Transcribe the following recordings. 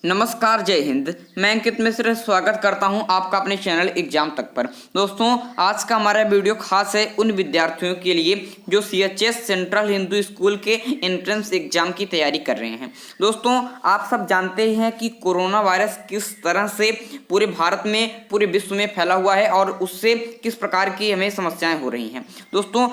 नमस्कार, जय हिंद। मैं अंकित मिश्र स्वागत करता हूं आपका अपने चैनल एग्जाम तक पर। दोस्तों, आज का हमारा वीडियो खास है उन विद्यार्थियों के लिए जो CHS सेंट्रल हिंदू स्कूल के एंट्रेंस एग्जाम की तैयारी कर रहे हैं। दोस्तों, आप सब जानते हैं कि कोरोना वायरस किस तरह से पूरे भारत में, पूरे विश्व में फैला हुआ है और उससे किस प्रकार की हमें समस्याएं हो रही हैं। दोस्तों,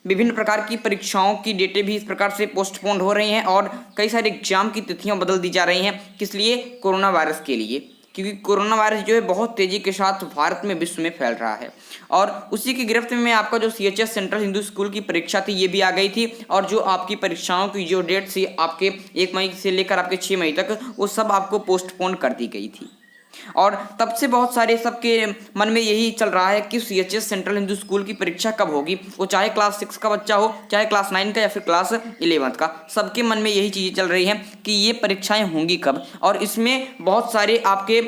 विभिन्न प्रकार की परीक्षाओं की डेटें भी इस प्रकार से पोस्टपोन हो रही हैं और कई सारे एग्जाम की तिथियां बदल दी जा रही हैं। किस लिए? कोरोना वायरस के लिए, क्योंकि कोरोना वायरस जो है बहुत तेजी के साथ भारत में, विश्व में फैल रहा है। और उसी की गिरफ्त में आपका जो CHS सेंट्रल हिंदू स्कूल की परीक्षा थी ये भी आ गई थी और जो आपकी परीक्षाओं की जो डेट थी आपके 1 मई से लेकर आपके 6 मई तक, वो सब आपको पोस्टपोन कर दी गई थी। और तब से बहुत सारे सबके मन में यही चल रहा है कि CHS सेंट्रल हिंदू स्कूल की परीक्षा कब होगी। वो चाहे क्लास 6 का बच्चा हो, चाहे क्लास 9 का या फिर क्लास 11 का, सबके मन में यही चीज़ें चल रही हैं कि ये परीक्षाएं होंगी कब। और इसमें बहुत सारे आपके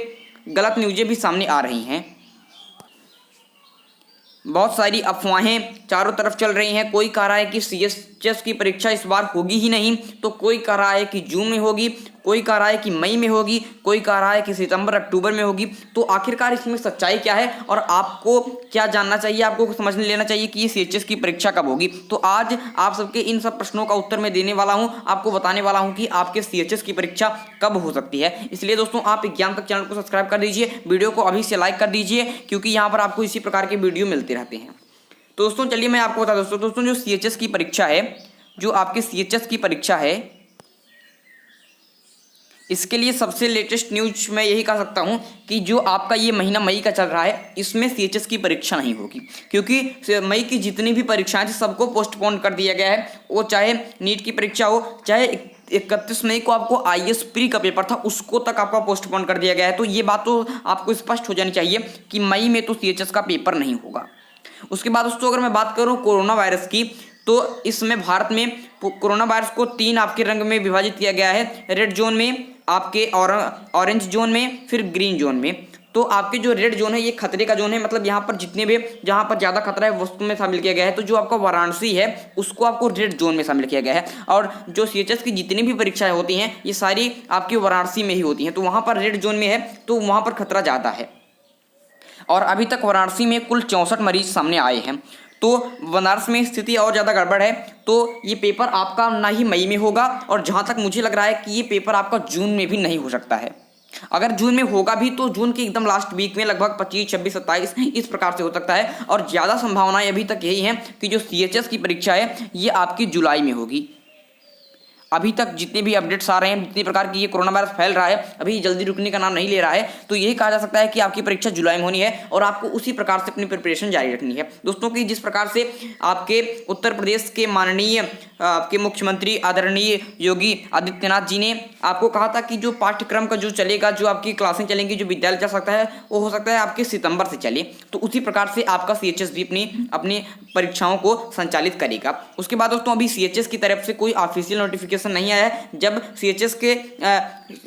गलत न्यूज़ें भी सामने आ रही हैं, बहुत सारी अफवाहें चारों तरफ चल रही हैं। कोई कह रहा है कि CHS की परीक्षा इस बार होगी ही नहीं, तो कोई कह रहा है कि जून में होगी, कोई कह रहा है कि मई में होगी, कोई कह रहा है कि सितंबर अक्टूबर में होगी। तो आखिरकार इसमें सच्चाई क्या है और आपको क्या जानना चाहिए, आपको समझ लेना चाहिए कि ये CHS की परीक्षा कब होगी। तो आज आप सबके इन सब प्रश्नों का उत्तर मैं देने वाला हूं, आपको बताने वाला हूं कि आपके CHS की परीक्षा कब हो सकती है। इसलिए दोस्तों, आप एग्जाम तक चैनल को सब्सक्राइब कर दीजिए, वीडियो को अभी से लाइक कर दीजिए, क्योंकि यहाँ पर आपको इसी प्रकार के वीडियो मिलते रहते हैं। तो दोस्तों चलिए मैं आपको बता दोस्तों जो CHS की परीक्षा है, जो आपके CHS की परीक्षा है, इसके लिए सबसे लेटेस्ट न्यूज मैं यही कह सकता हूं कि जो आपका ये महीना मई का चल रहा है, इसमें CHS की परीक्षा नहीं होगी, क्योंकि मई की जितनी भी परीक्षाएं थी सबको पोस्टपोन कर दिया गया है। वो चाहे नीट की परीक्षा हो, चाहे 31 मई को आपको IAS प्री का पेपर था, उसको तक आपका पोस्टपोन कर दिया गया है। तो ये बात तो आपको स्पष्ट हो जानी चाहिए कि मई में तो CHS का पेपर नहीं होगा। उसके बाद दोस्तों, अगर मैं बात करूं कोरोना वायरस की, तो इसमें भारत में कोरोना वायरस को 3 आपके रंग में विभाजित किया गया है। रेड जोन में, आपके ऑरेंज जोन में, फिर ग्रीन जोन में। तो आपके जो रेड जोन है ये खतरे का जोन है, मतलब यहाँ पर जितने भी जहाँ पर ज़्यादा खतरा है वस्तु में शामिल किया गया है। तो जो आपका वाराणसी है उसको आपको रेड जोन में शामिल किया गया है। और जो CHS की जितनी भी परीक्षाएं होती हैं ये सारी आपकी वाराणसी में ही होती हैं, तो वहाँ पर रेड जोन में है, तो वहाँ पर खतरा ज़्यादा है। और अभी तक वाराणसी में कुल 64 मरीज सामने आए हैं। तो बनारस में स्थिति और ज़्यादा गड़बड़ है। तो ये पेपर आपका ना ही मई में होगा, और जहाँ तक मुझे लग रहा है कि ये पेपर आपका जून में भी नहीं हो सकता है। अगर जून में होगा भी तो जून के एकदम लास्ट वीक में, लगभग 25, 26, 27 इस प्रकार से हो सकता है। और ज़्यादा संभावनाएं अभी तक यही हैं कि जो CHS की परीक्षा है ये आपकी जुलाई में होगी। अभी तक जितने भी अपडेट्स आ रहे हैं, जितनी प्रकार की ये कोरोना वायरस फैल रहा है, अभी जल्दी रुकने का नाम नहीं ले रहा है। तो यही कहा जा सकता है कि आपकी परीक्षा जुलाई में होनी है और आपको उसी प्रकार से अपनी प्रिपरेशन जारी रखनी है। दोस्तों, की जिस प्रकार से आपके उत्तर प्रदेश के माननीय आपके मुख्यमंत्री आदरणीय योगी आदित्यनाथ जी ने आपको कहा था कि जो पाठ्यक्रम का जो चलेगा, जो आपकी क्लासें चलेंगी, जो विद्यालय चल सकता है, वो हो सकता है आपके सितंबर से चले। तो उसी प्रकार से आपका CHS भी अपनी परीक्षाओं को संचालित करेगा। उसके बाद दोस्तों, अभी CHS की तरफ से कोई ऑफिशियल नोटिफिकेशन नहीं आया है। जब CHS के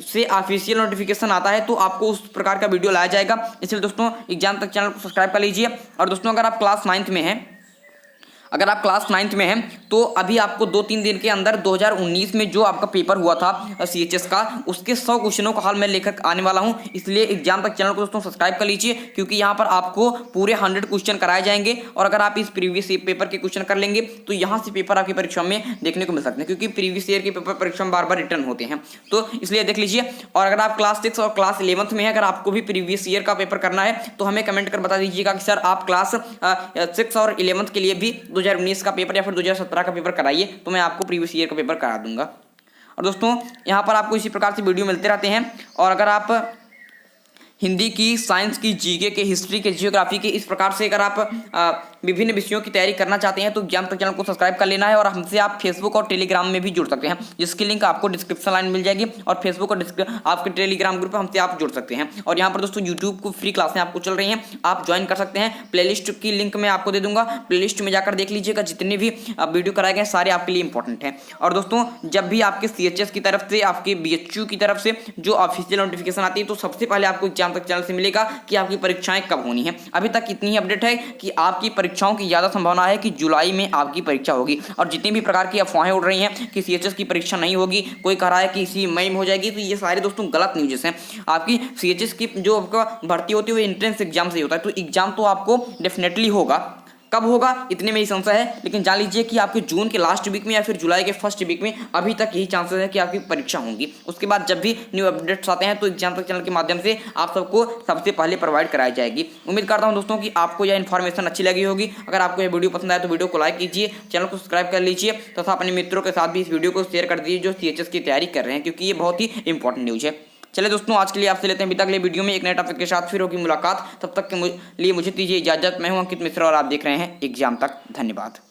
से ऑफिशियल नोटिफिकेशन आता है तो आपको उस प्रकार का वीडियो लाया जाएगा। इसलिए दोस्तों, एग्जाम तक चैनल को सब्सक्राइब कर लीजिए। और दोस्तों, अगर आप क्लास 9th में हैं, तो अभी आपको 2-3 दिन के अंदर 2019 में जो आपका पेपर हुआ था CHS का, उसके 100 क्वेश्चनों का हाल मैं लेकर आने वाला हूं। इसलिए एग्जाम तक चैनल को दोस्तों सब्सक्राइब कर लीजिए, क्योंकि यहां पर आपको पूरे 100 क्वेश्चन कराए जाएंगे। और अगर आप इस प्रीवियस पेपर के क्वेश्चन कर लेंगे तो यहां से पेपर आपकी परीक्षा में देखने को मिल सकते हैं, क्योंकि प्रीवियस ईयर के पेपर परीक्षा में बार-बार रिटर्न होते हैं। तो इसलिए देख लीजिए। और अगर आप क्लास 6 और क्लास 11th में है, अगर आपको भी प्रीवियस ईयर का पेपर करना है तो हमें कमेंट कर बता दीजिएगा कि सर आप क्लास 6 और 11th के लिए भी 2019 का पेपर या फिर 2017 का पेपर कराइए, तो मैं आपको प्रीवियस ईयर का पेपर करा दूंगा। और दोस्तों, यहाँ पर आपको इसी प्रकार से वीडियो मिलते रहते हैं। और अगर आप हिंदी की, साइंस की, GK के, हिस्ट्री के, जियोग्राफी के, इस प्रकार से अगर आप विभिन्न विषयों की तैयारी करना चाहते हैं तो एग्जाम तक चैनल को सब्सक्राइब कर लेना है। और हमसे आप फेसबुक और टेलीग्राम में भी जुड़ सकते हैं, जिसकी लिंक आपको डिस्क्रिप्शन लाइन में मिल जाएगी। और फेसबुक और आपके टेलीग्राम ग्रुप पर हमसे आप जुड़ सकते हैं। और यहाँ पर दोस्तों यूट्यूब को फ्री क्लासें आपको चल रही हैं, आप ज्वाइन कर सकते हैं। प्लेलिस्ट की लिंक मैं आपको दे दूंगा, प्लेलिस्ट में जाकर देख लीजिएगा। जितने भी वीडियो कराए गए सारे आपके लिए इंपॉर्टेंट हैं। और दोस्तों, जब भी आपके CHS की तरफ से, आपके BHU की तरफ से जो ऑफिशियल नोटिफिकेशन आती है, तो सबसे पहले आपको एग्जाम एग्जाम तक चैनल से मिलेगा कि आपकी परीक्षाएं कब होनी है। अभी तक इतनी ही अपडेट है कि आपकी परीक्षाओं की ज़्यादा संभावना है कि जुलाई में आपकी परीक्षा होगी। और जितनी भी प्रकार की अफवाहें उड़ रही हैं कि सीएचएस की परीक्षा नहीं होगी, कोई कह रहा है कि इसी मई में हो जाएगी, तो ये सारे दोस्तों गलत न्यूज़ हैं। आपकी सीएचएस की जो आपका भर्ती होती है वो एंट्रेंस एग्जाम से ही होता है, तो एग्जाम तो आपको डेफिनेटली होगा। कब होगा इतने में ही संशय है, लेकिन जान लीजिए कि आपके जून के लास्ट वीक में या फिर जुलाई के फर्स्ट वीक में अभी तक यही चांसेस है कि आपकी परीक्षा होंगी। उसके बाद जब भी न्यू अपडेट्स आते हैं तो एग्जाम तक चैनल के माध्यम से आप सबको सबसे पहले प्रोवाइड कराई जाएगी। उम्मीद करता हूं दोस्तों कि आपको यह इन्फॉर्मेशन अच्छी लगी होगी। अगर आपको यह वीडियो पसंद आए तो वीडियो को लाइक कीजिए, चैनल को सब्सक्राइब कर लीजिए तथा अपने मित्रों के साथ भी इस वीडियो को शेयर कर दीजिए जो सीएचएस की तैयारी कर रहे हैं, क्योंकि ये बहुत ही इंपॉर्टेंट न्यूज़ है। चलिए दोस्तों, आज के लिए आपसे लेते हैं विदा। अगले वीडियो में एक नए टॉपिक के साथ फिर होगी मुलाकात। तब तक के लिए मुझे दीजिए इजाजत। मैं हूं अंकित मिश्रा और आप देख रहे हैं एग्जाम तक। धन्यवाद।